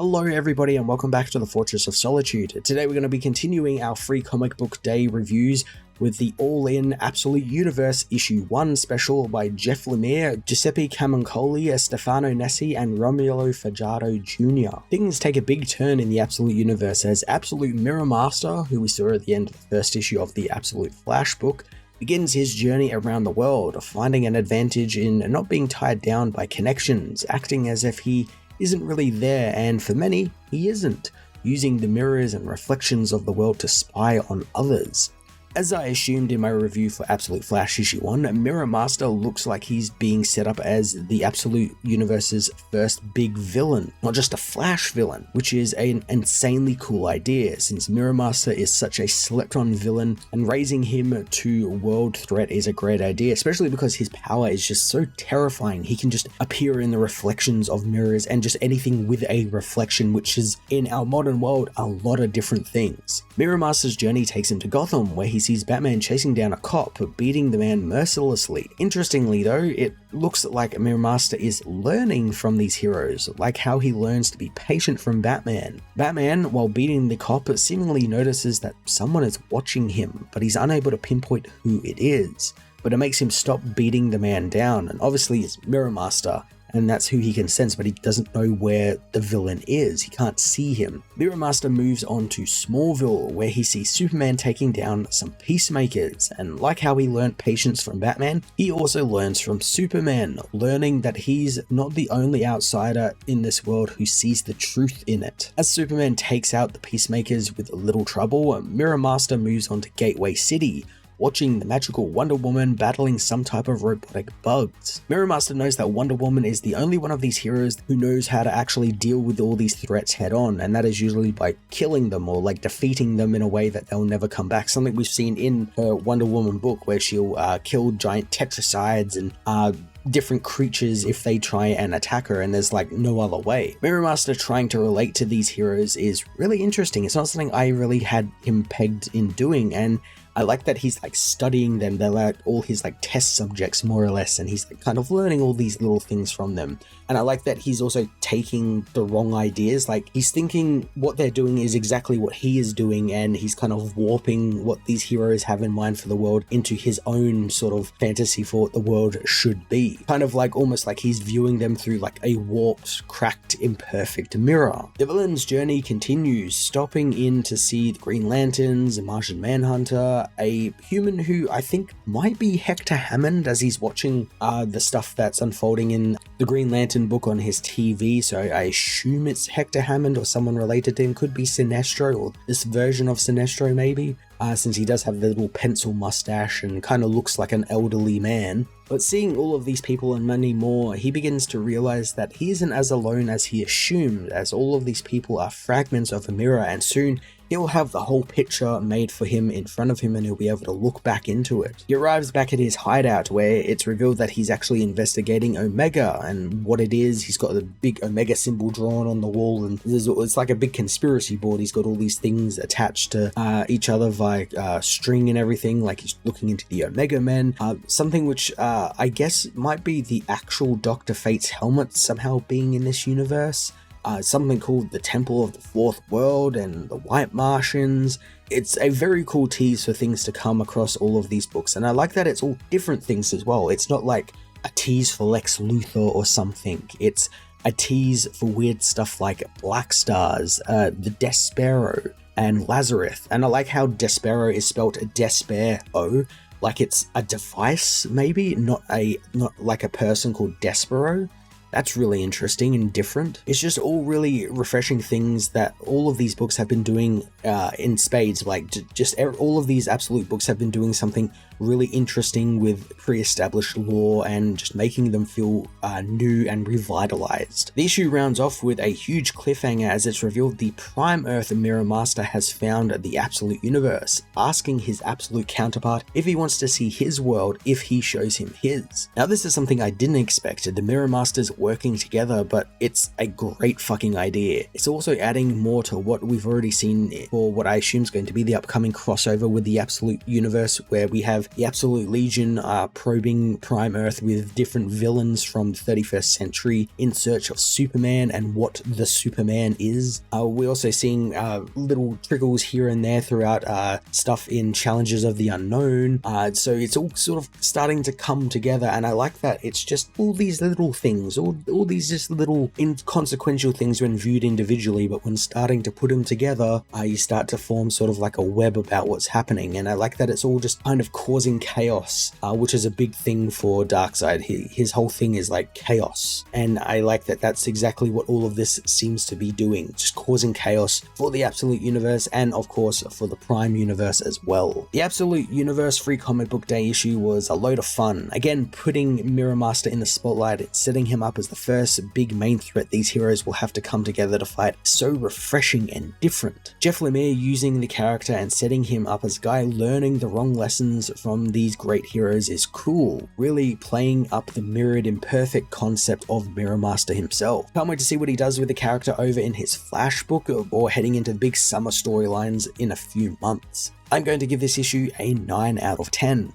Hello everybody and welcome back to the Fortress of Solitude. Today we're going to be continuing our free comic book day reviews with the All-In Absolute Universe Issue 1 special by Jeff Lemire, Giuseppe Camuncoli, Stefano Nessi, and Romulo Fajardo Jr. Things take a big turn in the Absolute Universe as Absolute Mirror Master, who we saw at the end of the first issue of the Absolute Flash book, begins his journey around the world, finding an advantage in not being tied down by connections, acting as if he isn't really there, and for many, he isn't, using the mirrors and reflections of the world to spy on others. As I assumed in my review for Absolute Flash Issue 1, Mirror Master looks like he's being set up as the Absolute Universe's first big villain, not just a Flash villain, which is an insanely cool idea since Mirror Master is such a slept-on villain, and raising him to world threat is a great idea, especially because his power is just so terrifying. He can just appear in the reflections of mirrors and just anything with a reflection, which is, in our modern world, a lot of different things. Mirror Master's journey takes him to Gotham, where he sees Batman chasing down a cop, beating the man mercilessly. Interestingly though, it looks like Mirror Master is learning from these heroes, like how he learns to be patient from Batman. Batman, while beating the cop, seemingly notices that someone is watching him, but he's unable to pinpoint who it is. But it makes him stop beating the man down, and obviously it's Mirror Master, and that's who he can sense, but he doesn't know where the villain is. He can't see him. Mirror Master moves on to Smallville, where he sees Superman taking down some peacemakers, and like how he learned patience from Batman, he also learns from Superman, learning that he's not the only outsider in this world who sees the truth in it. As Superman takes out the peacemakers with little trouble, Mirror Master moves on to Gateway City, watching the magical Wonder Woman battling some type of robotic bugs. Mirror Master knows that Wonder Woman is the only one of these heroes who knows how to actually deal with all these threats head on, and that is usually by killing them or like defeating them in a way that they'll never come back. Something we've seen in her Wonder Woman book where she'll kill giant tetrasides and different creatures if they try and attack her, and there's like no other way. Mirror Master trying to relate to these heroes is really interesting. It's not something I really had him pegged in doing, and I like that he's like studying them. They're like all his like test subjects more or less, and he's like kind of learning all these little things from them. And I like that he's also taking the wrong ideas. Like he's thinking what they're doing is exactly what he is doing, and he's kind of warping what these heroes have in mind for the world into his own sort of fantasy for what the world should be. Kind of like almost like he's viewing them through like a warped, cracked, imperfect mirror. The villain's journey continues, stopping in to see the Green Lanterns, a Martian Manhunter, a human who I think might be Hector Hammond as he's watching the stuff that's unfolding in the Green Lantern book on his TV, so I assume it's Hector Hammond or someone related to him. Could be Sinestro or this version of Sinestro maybe, since he does have the little pencil mustache and kind of looks like an elderly man. But seeing all of these people and many more, he begins to realize that he isn't as alone as he assumed, as all of these people are fragments of a mirror, and soon he'll have the whole picture made for him in front of him and he'll be able to look back into it. He arrives back at his hideout where it's revealed that he's actually investigating Omega, and what it is, he's got the big Omega symbol drawn on the wall, and it's like a big conspiracy board. He's got all these things attached to each other via string and everything, like he's looking into the Omega Men, something which I guess might be the actual Dr. Fate's helmet somehow being in this universe. Something called the Temple of the Fourth World and the White Martians. It's a very cool tease for things to come across all of these books, and I like that it's all different things as well. It's not like a tease for Lex Luthor or something. It's a tease for weird stuff like Black Stars, the Despero, and Lazarus. And I like how Despero is spelled Despero, like it's a device maybe, not like a person called Despero. That's really interesting and different. It's just all really refreshing things that all of these books have been doing in spades. Like all of these Absolute books have been doing something really interesting with pre-established lore and just making them feel new and revitalized. The issue rounds off with a huge cliffhanger as it's revealed the Prime Earth Mirror Master has found the Absolute Universe, asking his Absolute counterpart if he wants to see his world if he shows him his. Now this is something I didn't expect, the Mirror Masters working together, but it's a great fucking idea. It's also adding more to what we've already seen for what I assume is going to be the upcoming crossover with the Absolute Universe, where we have have the Absolute Legion probing Prime Earth with different villains from the 31st century in search of Superman and what the Superman is. We're also seeing little trickles here and there throughout stuff in Challenges of the Unknown. So it's all sort of starting to come together, and I like that it's just all these little things, all these just little inconsequential things when viewed individually, but when starting to put them together, you start to form sort of like a web about what's happening. And I like that it's all just kind of causing chaos, which is a big thing for Darkseid. His whole thing is like chaos, and I like that that's exactly what all of this seems to be doing, just causing chaos for the Absolute Universe and of course for the Prime Universe as well. The Absolute Universe Free Comic Book Day issue was a load of fun, again putting Mirror Master in the spotlight, setting him up as the first big main threat these heroes will have to come together to fight. So refreshing and different. Jeff Lemire using the character and setting him up as a guy learning the wrong lessons from these great heroes is cool, really playing up the mirrored imperfect concept of Mirror Master himself. Can't wait to see what he does with the character over in his Flash book or heading into the big summer storylines in a few months. I'm going to give this issue a 9 out of 10.